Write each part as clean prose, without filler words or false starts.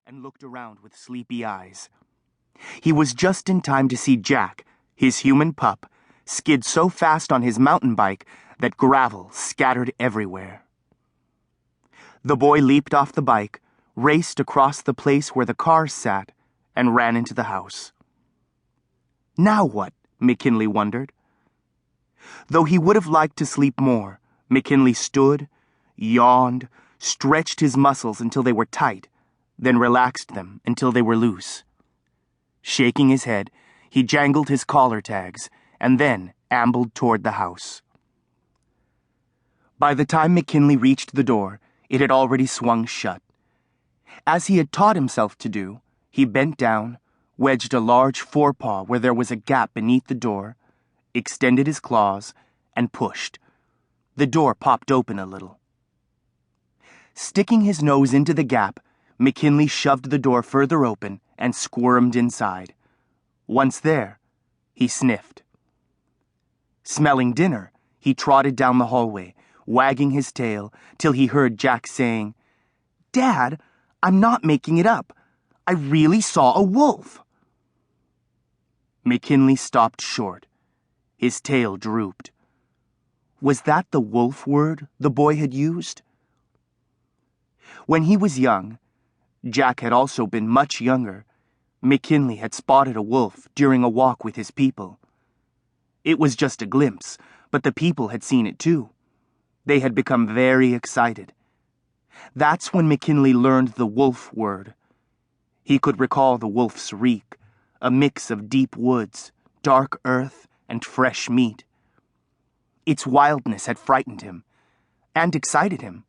and looked around with sleepy eyes. He was just in time to see Jack, his human pup, skid so fast on his mountain bike that gravel scattered everywhere. The boy leaped off the bike, raced across the place where the cars sat, and ran into the house. Now what? McKinley wondered. Though he would have liked to sleep more, McKinley stood, yawned, stretched his muscles until they were tight, then relaxed them until they were loose. Shaking his head, he jangled his collar tags and then ambled toward the house. By the time McKinley reached the door, it had already swung shut. As he had taught himself to do, he bent down, wedged a large forepaw where there was a gap beneath the door, extended his claws, and pushed. The door popped open a little. Sticking his nose into the gap, McKinley shoved the door further open and squirmed inside. Once there, he sniffed. Smelling dinner, he trotted down the hallway, wagging his tail till he heard Jack saying, "Dad, I'm not making it up. I really saw a wolf." McKinley stopped short. His tail drooped. Was that the wolf word the boy had used? When he was young, Jack had also been much younger, McKinley had spotted a wolf during a walk with his people. It was just a glimpse, but the people had seen it too. They had become very excited. That's when McKinley learned the wolf word. He could recall the wolf's reek, a mix of deep woods, dark earth, and fresh meat. Its wildness had frightened him and excited him,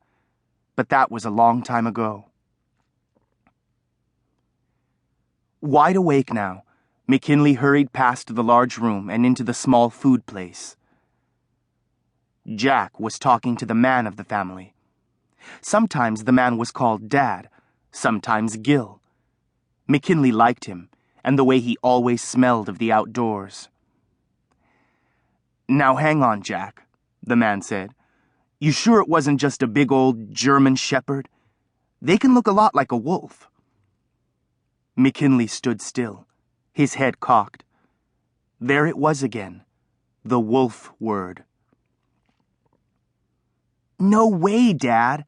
but that was a long time ago. Wide awake now, McKinley hurried past the large room and into the small food place. Jack was talking to the man of the family. Sometimes the man was called Dad, sometimes Gil. McKinley liked him and the way he always smelled of the outdoors. "Now hang on, Jack," the man said. "You sure it wasn't just a big old German shepherd? They can look a lot like a wolf." McKinley stood still, his head cocked. There it was again, the wolf word. "No way, Dad,"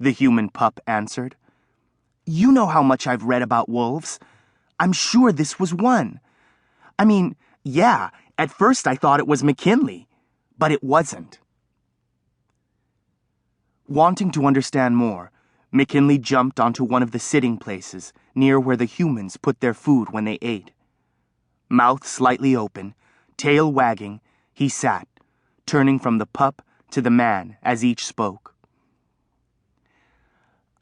the human pup answered. "You know how much I've read about wolves. I'm sure this was one. I mean, yeah, at first I thought it was McKinley, but it wasn't." Wanting to understand more, McKinley jumped onto one of the sitting places near where the humans put their food when they ate. Mouth slightly open, tail wagging, he sat, turning from the pup to the man as each spoke.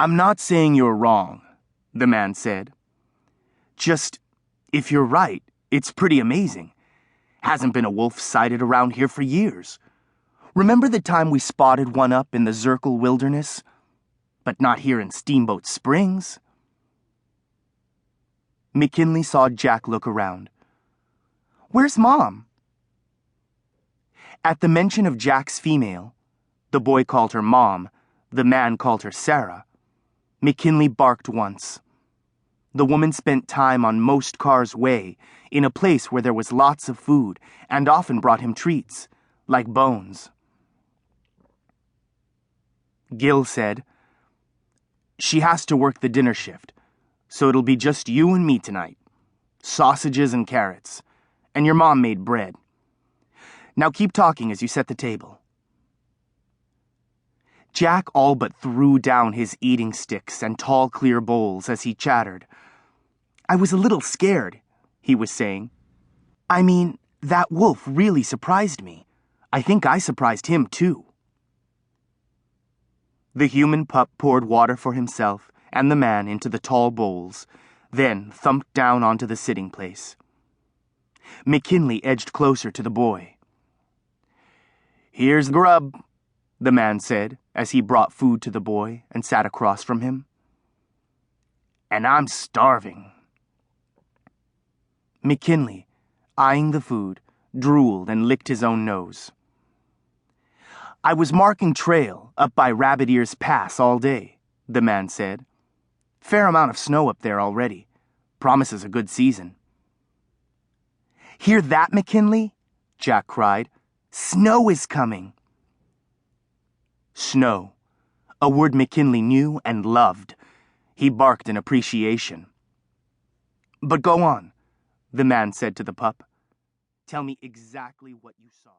"I'm not saying you're wrong," the man said. "Just, if you're right, it's pretty amazing. Hasn't been a wolf sighted around here for years. Remember the time we spotted one up in the Zirkle Wilderness? But not here in Steamboat Springs." McKinley saw Jack look around. "Where's Mom?" At the mention of Jack's female, the boy called her Mom, the man called her Sarah, McKinley barked once. The woman spent time on Most Car's Way, in a place where there was lots of food, and often brought him treats, like bones. Gil said, "She has to work the dinner shift, so it'll be just you and me tonight. Sausages and carrots, and your mom made bread. Now keep talking as you set the table." Jack all but threw down his eating sticks and tall clear bowls as he chattered. "I was a little scared," he was saying. "I mean, that wolf really surprised me. I think I surprised him too." The human pup poured water for himself and the man into the tall bowls, then thumped down onto the sitting place. McKinley edged closer to the boy. "Here's grub," the man said as he brought food to the boy and sat across from him. "And I'm starving." McKinley, eyeing the food, drooled and licked his own nose. "I was marking trail up by Rabbit Ears Pass all day," the man said. Fair amount of snow up there already. Promises a good season. Hear that, McKinley? Jack cried. Snow is coming. Snow. A word McKinley knew and loved. He barked in appreciation. But go on, the man said to the pup. Tell me exactly what you saw.